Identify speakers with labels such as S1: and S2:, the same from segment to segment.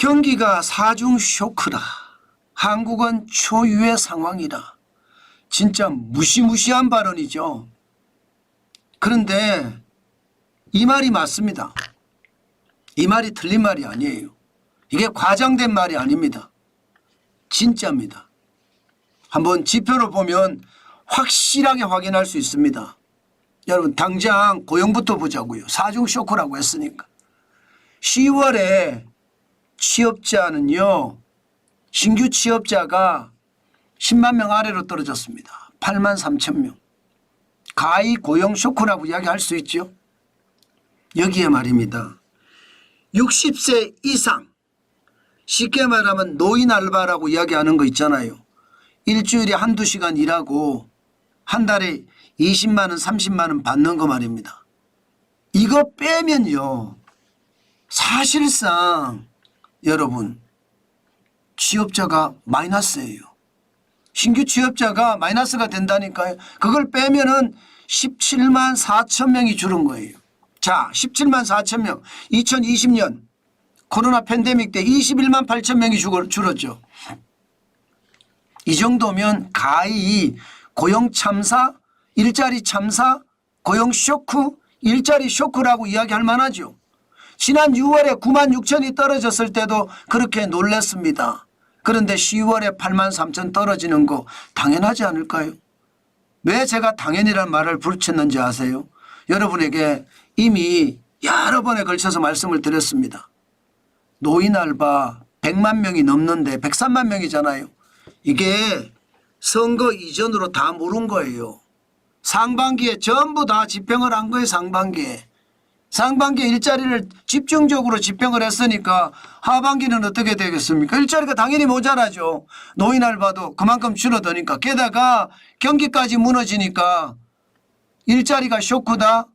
S1: 경기가 사중 쇼크라. 한국은 초유의 상황이라. 진짜 무시무시한 발언이죠. 그런데 이 말이 맞습니다. 이 말이 틀린 말이 아니에요. 이게 과장된 말이 아닙니다. 진짜입니다. 한번 지표를 보면 확실하게 확인할 수 있습니다. 여러분 당장 고용부터 보자고요. 사중 쇼크라고 했으니까. 10월에 취업자는요. 신규 취업자가 10만 명 아래로 떨어졌습니다. 8만 3천 명. 가히 고용 쇼크라고 이야기할 수 있죠. 여기에 말입니다. 60세 이상 쉽게 말하면 노인 알바라고 이야기하는 거 있잖아요. 일주일에 한두 시간 일하고 한 달에 20만 원 30만 원 받는 거 말입니다. 이거 빼면요. 사실상 여러분 취업자가 마이너스예요. 신규 취업자가 마이너스가 된다니까요. 그걸 빼면은 17만 4천 명이 줄은 거예요. 자, 17만 4천 명. 2020년 코로나 팬데믹 때 21만 8천 명이 줄었죠. 이 정도면 가히 고용 참사, 일자리 참사, 고용 쇼크, 일자리 쇼크라고 이야기할 만하죠. 지난 6월에 9만 6천이 떨어졌을 때도 그렇게 놀랐습니다. 그런데 10월에 8만 3천 떨어지는 거 당연하지 않을까요? 왜 제가 당연이라는 말을 붙였는지 아세요? 여러분에게 이미 여러 번에 걸쳐서 말씀을 드렸습니다. 노인 알바 100만 명이 넘는데 103만 명이잖아요. 이게 선거 이전으로 다 모른 거예요. 상반기에 전부 다 집행을 한 거예요. 상반기에 일자리를 집중적으로 집행을 했으니까 하반기는 어떻게 되겠습니까? 일자리가 당연히 모자라죠. 노인 알바도 그만큼 줄어드니까. 게다가 경기까지 무너지니까 일자리가 쇼크다.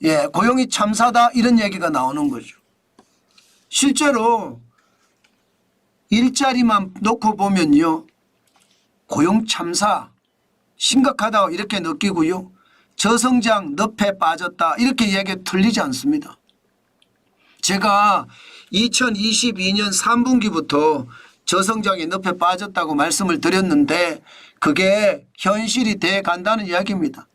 S1: 예, 고용이 참사다. 이런 얘기가 나오는 거죠. 실제로 일자리만 놓고 보면요. 고용 참사 심각하다고 이렇게 느끼고요. 저성장 늪에 빠졌다 이렇게 얘기 틀리지 않습니다. 제가 2022년 3분기부터 저성장의 늪에 빠졌다고 말씀을 드렸는데 그게 현실이 돼 간다는 이야기입니다.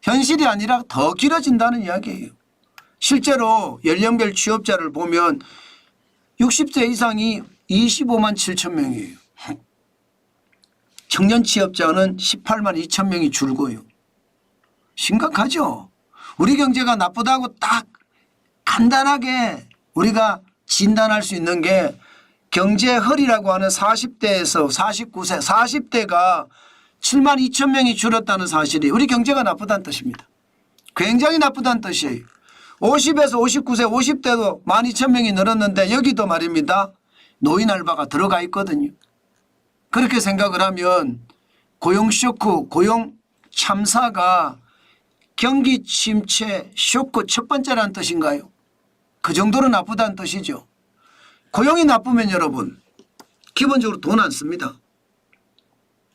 S1: 현실이 아니라 더 길어진다는 이야기예요. 실제로 연령별 취업자를 보면 60세 이상이 25만 7천 명이에요. 청년 취업자는 18만 2천 명이 줄고요. 심각하죠. 우리 경제가 나쁘다고 딱 간단하게 우리가 진단할 수 있는 게 경제 허리라고 하는 40대에서 49세 40대가 7만 2천 명이 줄었다는 사실이 우리 경제가 나쁘다는 뜻입니다. 굉장히 나쁘다는 뜻이에요. 50에서 59세 50대도 1만 2천 명이 늘었는데 여기도 말입니다. 노인 알바가 들어가 있거든요. 그렇게 생각을 하면 고용 쇼크, 고용 참사가 경기 침체 쇼크 첫 번째라는 뜻인가요? 그 정도로 나쁘다는 뜻이죠. 고용이 나쁘면 여러분 기본적으로 돈 안 씁니다.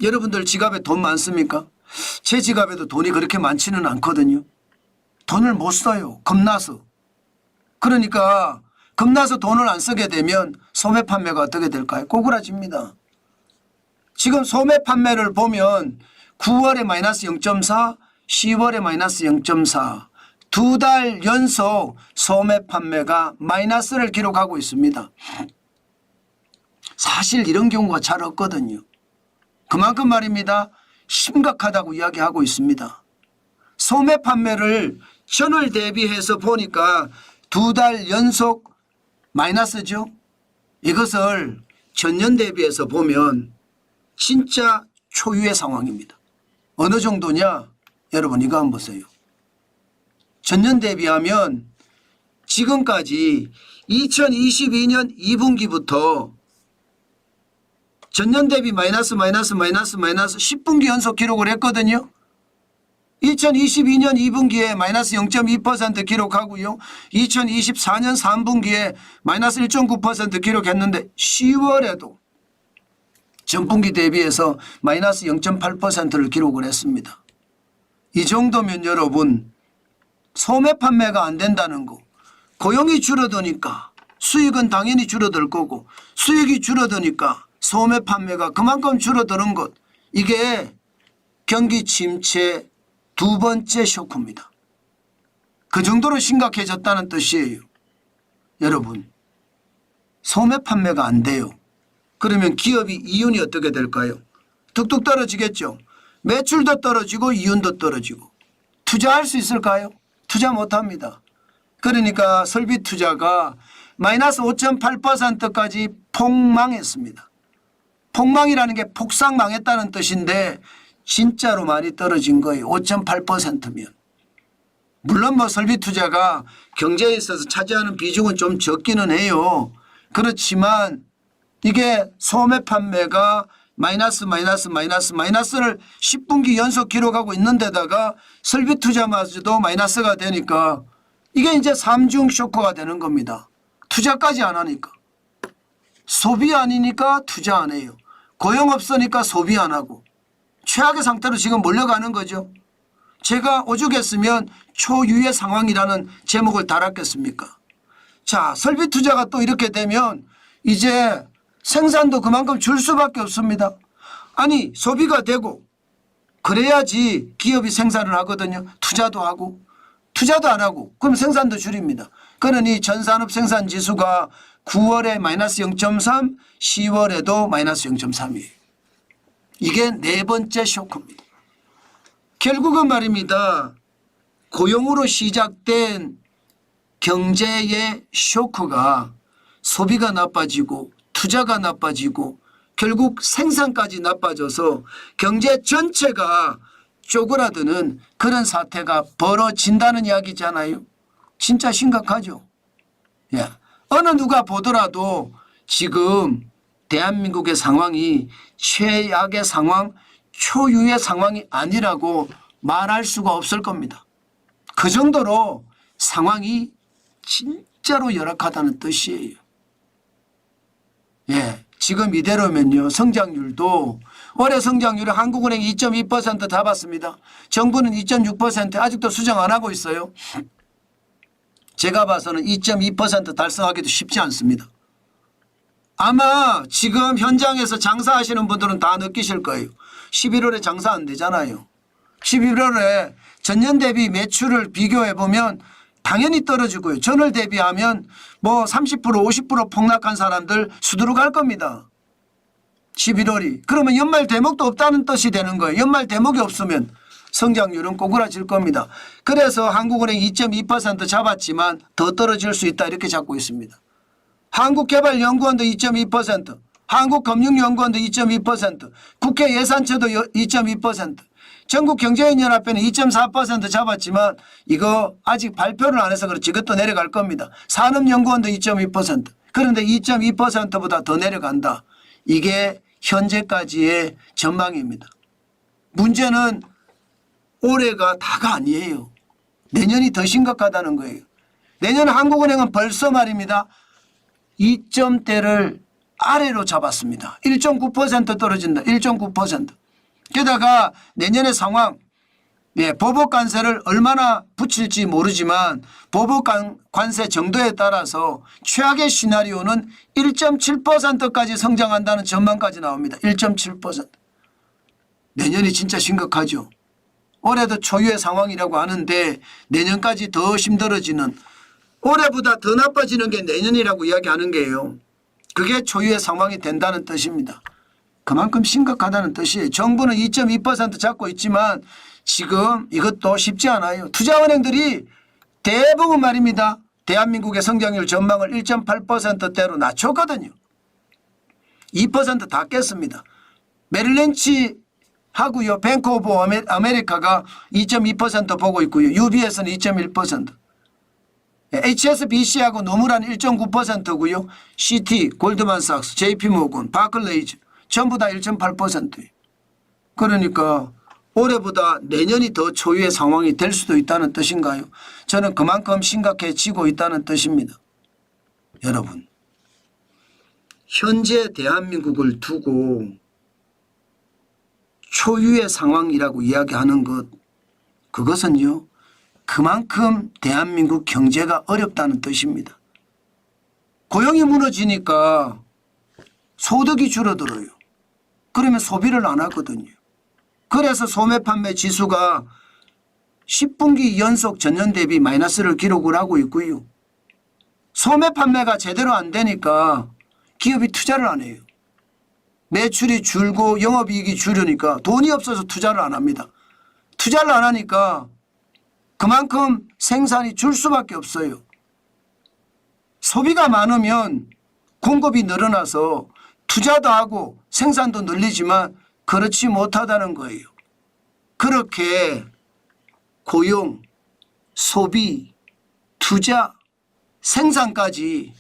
S1: 여러분들 지갑에 돈 많습니까? 제 지갑에도 돈이 그렇게 많지는 않거든요. 돈을 못 써요. 겁나서. 그러니까 겁나서 돈을 안 쓰게 되면 소매 판매가 어떻게 될까요? 꼬꾸라집니다. 지금 소매 판매를 보면 9월에 마이너스 0.4 10월에 마이너스 0.4 두 달 연속 소매 판매가 마이너스를 기록하고 있습니다. 사실 이런 경우가 잘 없거든요. 그만큼 말입니다. 심각하다고 이야기하고 있습니다. 소매 판매를 전월 대비해서 보니까 두 달 연속 마이너스죠. 이것을 전년 대비해서 보면 진짜 초유의 상황입니다. 어느 정도냐? 여러분 이거 한번 보세요. 전년 대비하면 지금까지 2022년 2분기부터 전년 대비 마이너스 10분기 연속 기록을 했거든요. 2022년 2분기에 마이너스 0.2% 기록하고요. 2024년 3분기에 마이너스 1.9% 기록했는데 10월에도 전분기 대비해서 마이너스 0.8%를 기록을 했습니다. 이 정도면 여러분 소매 판매가 안 된다는 거, 고용이 줄어드니까 수익은 당연히 줄어들 거고 수익이 줄어드니까 소매 판매가 그만큼 줄어드는 것 이게 경기 침체 두 번째 쇼크입니다. 그 정도로 심각해졌다는 뜻이에요. 여러분 소매 판매가 안 돼요. 그러면 기업이 이윤이 어떻게 될까요? 뚝뚝 떨어지겠죠. 매출도 떨어지고 이윤도 떨어지고 투자할 수 있을까요? 투자 못합니다. 그러니까 설비 투자가 마이너스 5.8%까지 폭망했습니다. 폭망이라는 게 폭삭 망했다는 뜻인데 진짜로 많이 떨어진 거예요. 5.8%면. 물론 뭐 설비 투자가 경제에 있어서 차지하는 비중은 좀 적기는 해요. 그렇지만 이게 소매 판매가 마이너스를 10분기 연속 기록하고 있는데다가 설비 투자마저도 마이너스가 되니까 이게 이제 삼중 쇼크가 되는 겁니다. 투자까지 안 하니까. 소비 아니니까 투자 안 해요. 고용 없으니까 소비 안 하고. 최악의 상태로 지금 몰려가는 거죠. 제가 오죽했으면 초유의 상황이라는 제목을 달았겠습니까? 자, 설비 투자가 또 이렇게 되면 이제 생산도 그만큼 줄 수밖에 없습니다. 아니 소비가 되고 그래야지 기업이 생산을 하거든요. 투자도 하고 투자도 안 하고 그럼 생산도 줄입니다. 그러니 전산업 생산지수가 9월에 마이너스 0.3 10월에도 마이너스 0.3이에요. 이게 네 번째 쇼크입니다. 결국은 말입니다. 고용으로 시작된 경제의 쇼크가 소비가 나빠지고 투자가 나빠지고 결국 생산까지 나빠져서 경제 전체가 쪼그라드는 그런 사태가 벌어진다는 이야기잖아요. 진짜 심각하죠. 예. 어느 누가 보더라도 지금 대한민국의 상황이 최악의 상황, 초유의 상황이 아니라고 말할 수가 없을 겁니다. 그 정도로 상황이 진짜로 열악하다는 뜻이에요. 예, 지금 이대로면요 성장률도 올해 성장률이 한국은행이 2.2% 잡았습니다. 정부는 2.6% 아직도 수정 안 하고 있어요. 제가 봐서는 2.2% 달성하기도 쉽지 않습니다. 아마 지금 현장에서 장사하시는 분들은 다 느끼실 거예요. 11월에 장사 안 되잖아요. 11월에 전년 대비 매출을 비교해 보면 당연히 떨어지고요. 전월 대비하면 뭐 30% 50% 폭락한 사람들 수두룩 할 겁니다. 11월이. 그러면 연말 대목도 없다는 뜻이 되는 거예요. 연말 대목이 없으면 성장률은 꼬그라질 겁니다. 그래서 한국은행 2.2% 잡았지만 더 떨어질 수 있다 이렇게 잡고 있습니다. 한국개발연구원도 2.2%, 한국금융연구원도 2.2%, 국회 예산처도 2.2%, 전국경제인연합회는 2.4% 잡았지만 이거 아직 발표를 안 해서 그렇지 이것도 내려갈 겁니다. 산업연구원도 2.2%. 그런데 2.2%보다 더 내려간다. 이게 현재까지의 전망입니다. 문제는 올해가 다가 아니에요. 내년이 더 심각하다는 거예요. 내년 한국은행은 벌써 말입니다. 2점대를 아래로 잡았습니다. 1.9% 떨어진다. 1.9%. 게다가 내년의 상황 보복 관세를 얼마나 붙일지 모르지만 보복 관세 정도에 따라서 최악의 시나리오는 1.7%까지 성장한다는 전망까지 나옵니다. 1.7%. 내년이 진짜 심각하죠. 올해도 초유의 상황이라고 하는데 내년까지 더 힘들어지는 올해보다 더 나빠지는 게 내년이라고 이야기하는 게요. 그게 초유의 상황이 된다는 뜻입니다. 그만큼 심각하다는 뜻이에요. 정부는 2.2% 잡고 있지만 지금 이것도 쉽지 않아요. 투자은행들이 대부분 말입니다. 대한민국의 성장률 전망을 1.8%대로 낮췄거든요. 2% 다 깼습니다. 메릴린치 하고요. 뱅크 오브 아메리카가 2.2% 보고 있고요. UBS는 2.1%. HSBC하고 노무라는 1.9%고요. CT, 골드만삭스, JP모건, 바클레이즈 전부 다 1.8%예요. 그러니까 올해보다 내년이 더 초유의 상황이 될 수도 있다는 뜻인가요? 저는 그만큼 심각해지고 있다는 뜻입니다. 여러분, 현재 대한민국을 두고 초유의 상황이라고 이야기하는 것, 그것은요 그만큼 대한민국 경제가 어렵다는 뜻입니다. 고용이 무너지니까 소득이 줄어들어요. 그러면 소비를 안 하거든요. 그래서 소매 판매 지수가 10분기 연속 전년 대비 마이너스를 기록을 하고 있고요. 소매 판매가 제대로 안 되니까 기업이 투자를 안 해요. 매출이 줄고 영업이익이 줄으니까 돈이 없어서 투자를 안 합니다. 투자를 안 하니까 그만큼 생산이 줄 수밖에 없어요. 소비가 많으면 공급이 늘어나서 투자도 하고 생산도 늘리지만 그렇지 못하다는 거예요. 그렇게 고용, 소비, 투자, 생산까지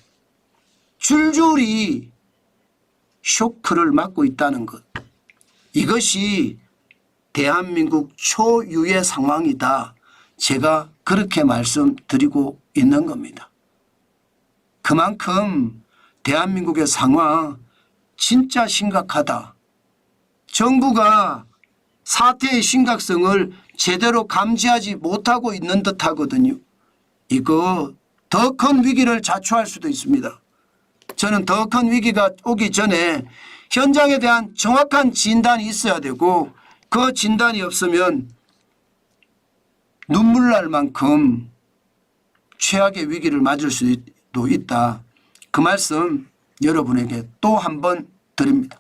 S1: 줄줄이 쇼크를 맞고 있다는 것. 이것이 대한민국 초유의 상황이다. 제가 그렇게 말씀드리고 있는 겁니다. 그만큼 대한민국의 상황 진짜 심각하다. 정부가 사태의 심각성을 제대로 감지하지 못하고 있는 듯 하거든요. 이거 더 큰 위기를 자초할 수도 있습니다. 저는 더 큰 위기가 오기 전에 현장에 대한 정확한 진단이 있어야 되고 그 진단이 없으면 눈물 날 만큼 최악의 위기를 맞을 수도 있다. 그 말씀 여러분에게 또 한 번 드립니다.